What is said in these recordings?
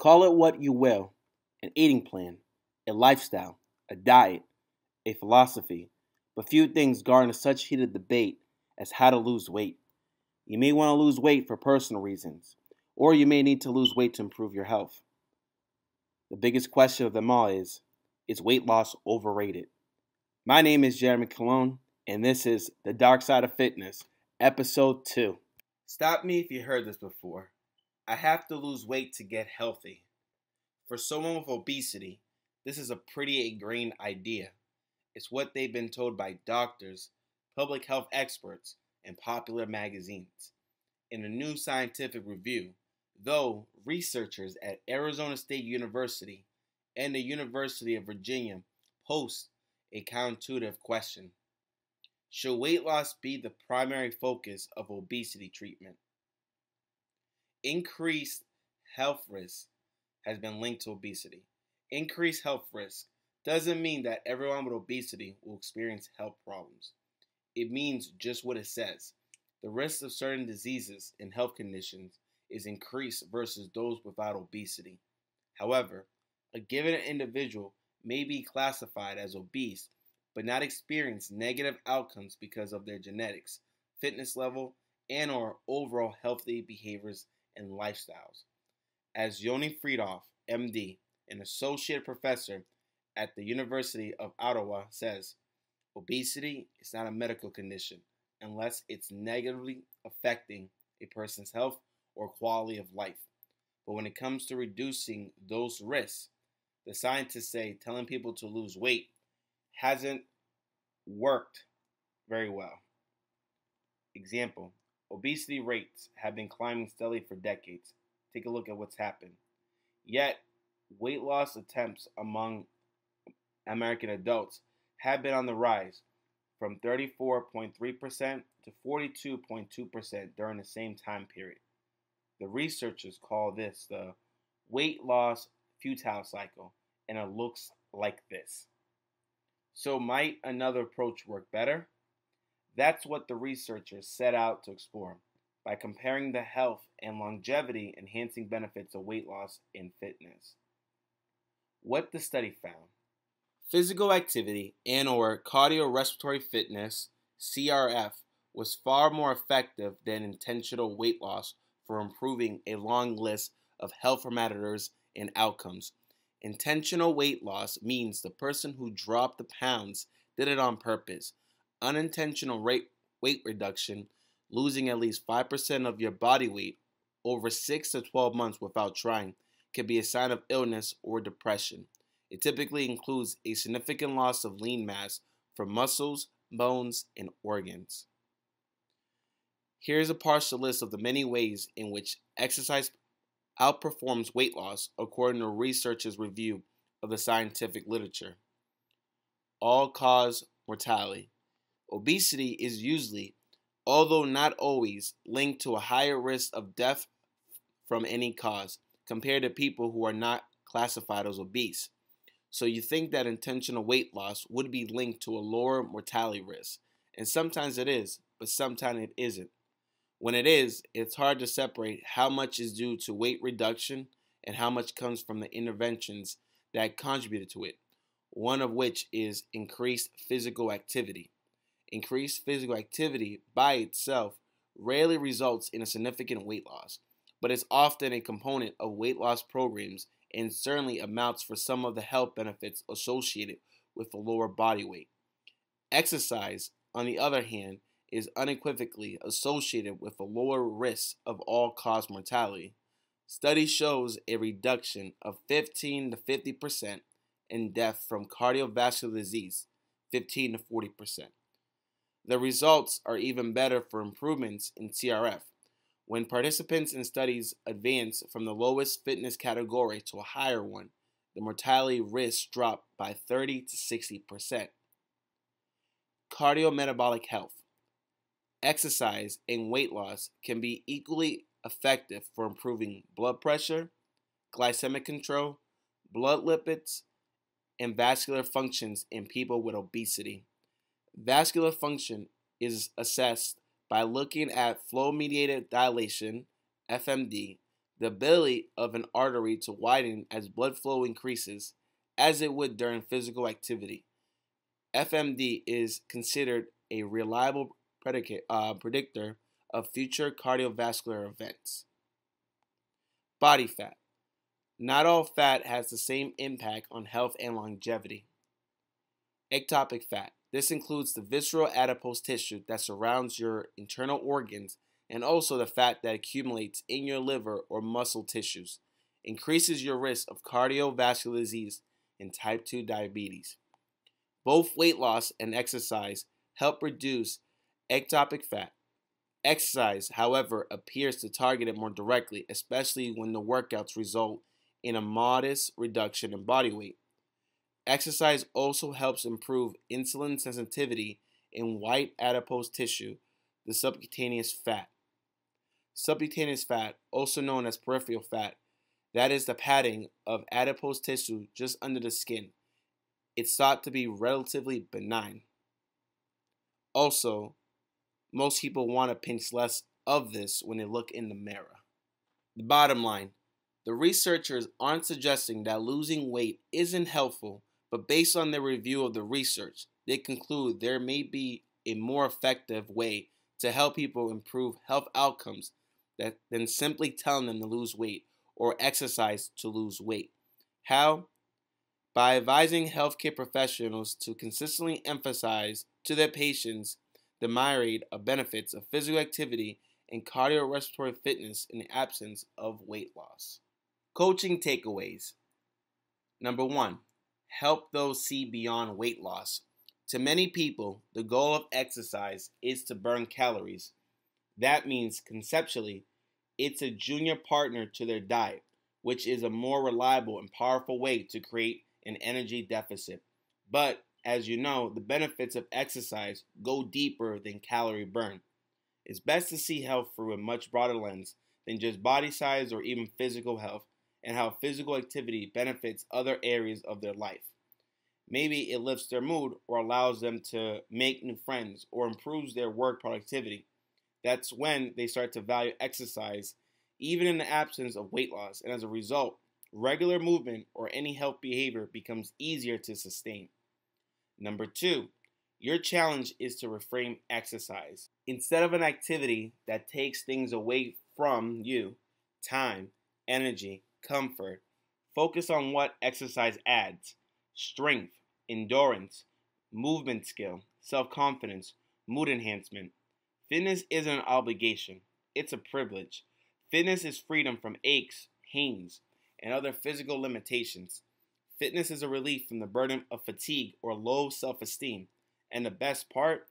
Call it what you will, an eating plan, a lifestyle, a diet, a philosophy, but few things garner such heated debate as how to lose weight. You may want to lose weight for personal reasons, or you may need to lose weight to improve your health. The biggest question of them all is weight loss overrated? My name is Jeremy Colon, and this is The Dark Side of Fitness, Episode 2. Stop me if you heard this before. I have to lose weight to get healthy. For someone with obesity, this is a pretty ingrained idea. It's what they've been told by doctors, public health experts, and popular magazines. In a new scientific review, though, researchers at Arizona State University and the University of Virginia posed a counterintuitive question. Should weight loss be the primary focus of obesity treatment? Increased health risk has been linked to obesity. Increased health risk doesn't mean that everyone with obesity will experience health problems. It means just what it says. The risk of certain diseases and health conditions is increased versus those without obesity. However, a given individual may be classified as obese but not experience negative outcomes because of their genetics, fitness level, and or overall healthy behaviors and lifestyles. As Yoni Friedhoff, MD, an associate professor at the University of Ottawa, says, obesity is not a medical condition unless it's negatively affecting a person's health or quality of life. But when it comes to reducing those risks, the scientists say telling people to lose weight hasn't worked very well. Example, obesity rates have been climbing steadily for decades. Take a look at what's happened. Yet, weight loss attempts among American adults have been on the rise from 34.3% to 42.2% during the same time period. The researchers call this the weight loss futile cycle, and it looks like this. So might another approach work better? That's what the researchers set out to explore by comparing the health and longevity enhancing benefits of weight loss in fitness. What the study found: physical activity and or cardiorespiratory fitness, CRF, was far more effective than intentional weight loss for improving a long list of health parameters and outcomes. Intentional weight loss means the person who dropped the pounds did it on purpose. Unintentional weight reduction, losing at least 5% of your body weight over 6 to 12 months without trying, can be a sign of illness or depression. It typically includes a significant loss of lean mass from muscles, bones, and organs. Here's a partial list of the many ways in which exercise outperforms weight loss according to researchers' review of the scientific literature. All-cause mortality. Obesity is usually, although not always, linked to a higher risk of death from any cause compared to people who are not classified as obese. So you think that intentional weight loss would be linked to a lower mortality risk, and sometimes it is, but sometimes it isn't. When it is, it's hard to separate how much is due to weight reduction and how much comes from the interventions that contributed to it, one of which is increased physical activity. Increased physical activity by itself rarely results in a significant weight loss, but is often a component of weight loss programs and certainly amounts for some of the health benefits associated with a lower body weight. Exercise, on the other hand, is unequivocally associated with a lower risk of all-cause mortality. Study shows a reduction of 15 to 50% in death from cardiovascular disease, 15 to 40%. The results are even better for improvements in CRF. When participants in studies advance from the lowest fitness category to a higher one, the mortality risk dropped by 30 to 60%. Cardiometabolic health. Exercise and weight loss can be equally effective for improving blood pressure, glycemic control, blood lipids, and vascular functions in people with obesity. Vascular function is assessed by looking at flow-mediated dilation, FMD, the ability of an artery to widen as blood flow increases, as it would during physical activity. FMD is considered a reliable predictor of future cardiovascular events. Body fat. Not all fat has the same impact on health and longevity. Ectopic fat. This includes the visceral adipose tissue that surrounds your internal organs and also the fat that accumulates in your liver or muscle tissues. Increases your risk of cardiovascular disease and type 2 diabetes. Both weight loss and exercise help reduce ectopic fat. Exercise, however, appears to target it more directly, especially when the workouts result in a modest reduction in body weight. Exercise also helps improve insulin sensitivity in white adipose tissue, the subcutaneous fat. Subcutaneous fat, also known as peripheral fat, that is the padding of adipose tissue just under the skin. It's thought to be relatively benign. Also, most people want to pinch less of this when they look in the mirror. The bottom line, the researchers aren't suggesting that losing weight isn't helpful, but based on their review of the research, they conclude there may be a more effective way to help people improve health outcomes than simply telling them to lose weight or exercise to lose weight. How? By advising healthcare professionals to consistently emphasize to their patients the myriad of benefits of physical activity and cardiorespiratory fitness in the absence of weight loss. Coaching takeaways. Number 1. Help those see beyond weight loss. To many people, the goal of exercise is to burn calories. That means, conceptually, it's a junior partner to their diet, which is a more reliable and powerful way to create an energy deficit. But, as you know, the benefits of exercise go deeper than calorie burn. It's best to see health through a much broader lens than just body size or even physical health, and how physical activity benefits other areas of their life. Maybe it lifts their mood or allows them to make new friends or improves their work productivity. That's when they start to value exercise, even in the absence of weight loss, and as a result, regular movement or any health behavior becomes easier to sustain. Number 2, your challenge is to reframe exercise. Instead of an activity that takes things away from you, time, energy, comfort, focus on what exercise adds: strength, endurance, movement skill, self-confidence, mood enhancement. Fitness isn't an obligation, it's a privilege. Fitness is freedom from aches, pains, and other physical limitations. Fitness is a relief from the burden of fatigue or low self-esteem. And the best part,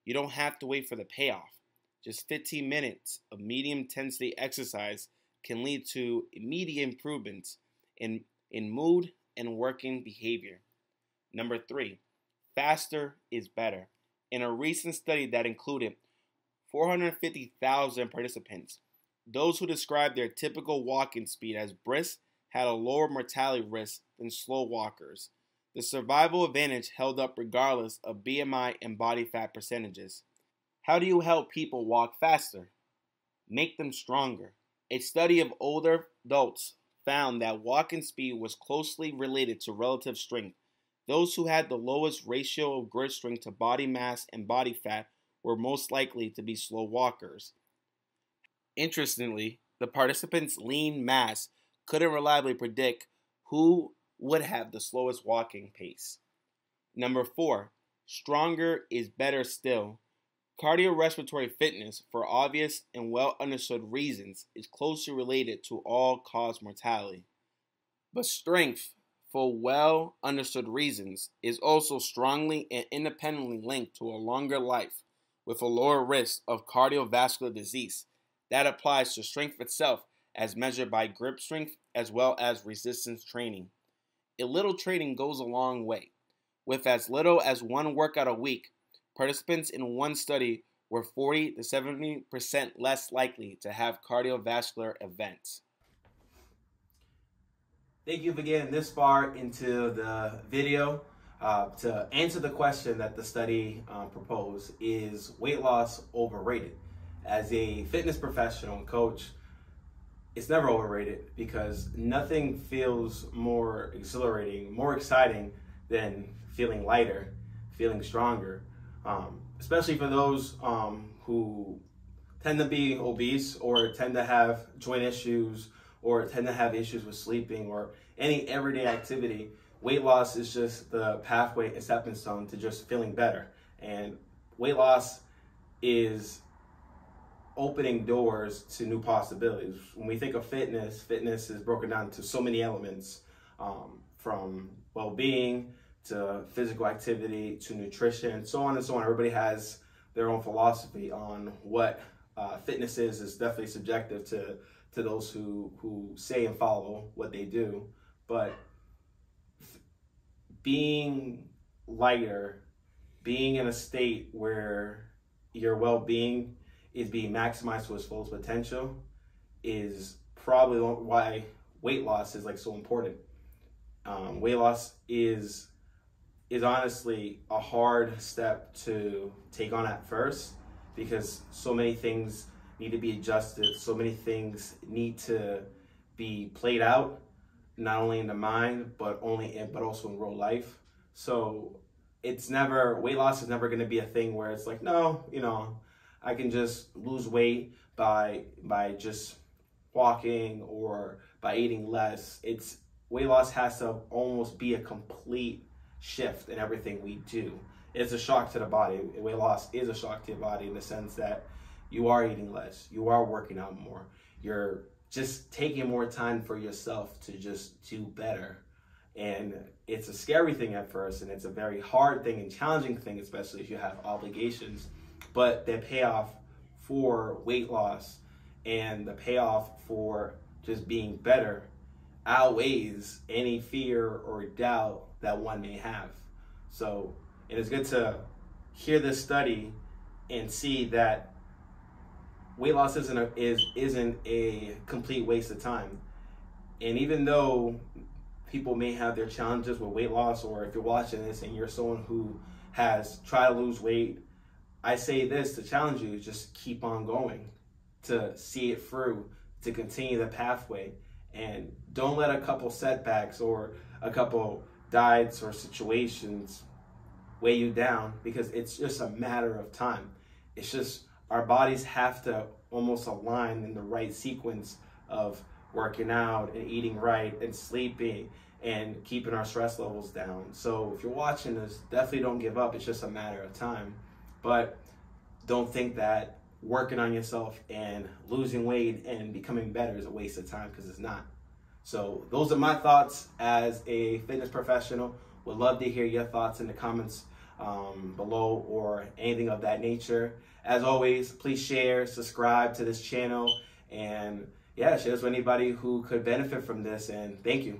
you don't have to wait for the payoff. Just 15 minutes of medium intensity exercise can lead to immediate improvements in mood and working behavior. Number 3, faster is better. In a recent study that included 450,000 participants, those who described their typical walking speed as brisk had a lower mortality risk than slow walkers. The survival advantage held up regardless of BMI and body fat percentages. How do you help people walk faster? Make them stronger. A study of older adults found that walking speed was closely related to relative strength. Those who had the lowest ratio of grip strength to body mass and body fat were most likely to be slow walkers. Interestingly, the participants' lean mass couldn't reliably predict who would have the slowest walking pace. Number 4, stronger is better still. Cardiorespiratory fitness, for obvious and well understood reasons, is closely related to all-cause mortality. But strength, for well understood reasons, is also strongly and independently linked to a longer life with a lower risk of cardiovascular disease. That applies to strength itself as measured by grip strength as well as resistance training. A little training goes a long way. With as little as one workout a week, participants in one study were 40 to 70% less likely to have cardiovascular events. Thank you for getting this far into the video. To answer the question that the study proposed, is weight loss overrated? As a fitness professional and coach, it's never overrated, because nothing feels more exhilarating, more exciting than feeling lighter, feeling stronger. Especially for those who tend to be obese or tend to have joint issues or tend to have issues with sleeping or any everyday activity. Weight loss is just the pathway and stepping stone to just feeling better. And weight loss is opening doors to new possibilities. When we think of fitness, fitness is broken down to so many elements, from well-being to physical activity to nutrition, so on and so on. Everybody has their own philosophy on what fitness is. It's definitely subjective to those who say and follow what they do. But being lighter, being in a state where your well-being is being maximized to its fullest potential, is probably why weight loss is like so important. Weight loss is honestly a hard step to take on at first, because so many things need to be adjusted, so many things need to be played out, not only in the mind, but also in real life. So weight loss is never going to be a thing where it's like, no, I can just lose weight by just walking or by eating less. Weight loss has to almost be a complete shift in everything we do. It's a shock to the body. Weight loss is a shock to your body in the sense that you are eating less, you are working out more, you're just taking more time for yourself to just do better. And it's a scary thing at first, and it's a very hard thing and challenging thing, especially if you have obligations. But the payoff for weight loss and the payoff for just being better outweighs any fear or doubt that one may have. So it is good to hear this study and see that weight loss isn't a complete waste of time. And even though people may have their challenges with weight loss, or if you're watching this and you're someone who has tried to lose weight, I say this to challenge you: just keep on going, to see it through, to continue the pathway, and don't let a couple setbacks or a couple diets or situations weigh you down, because it's just a matter of time. It's just our bodies have to almost align in the right sequence of working out and eating right and sleeping and keeping our stress levels down. So if you're watching this, definitely don't give up. It's just a matter of time. But don't think that working on yourself and losing weight and becoming better is a waste of time, because it's not. So those are my thoughts as a fitness professional. Would love to hear your thoughts in the comments below, or anything of that nature. As always, please share, subscribe to this channel, and share this with anybody who could benefit from this. And thank you.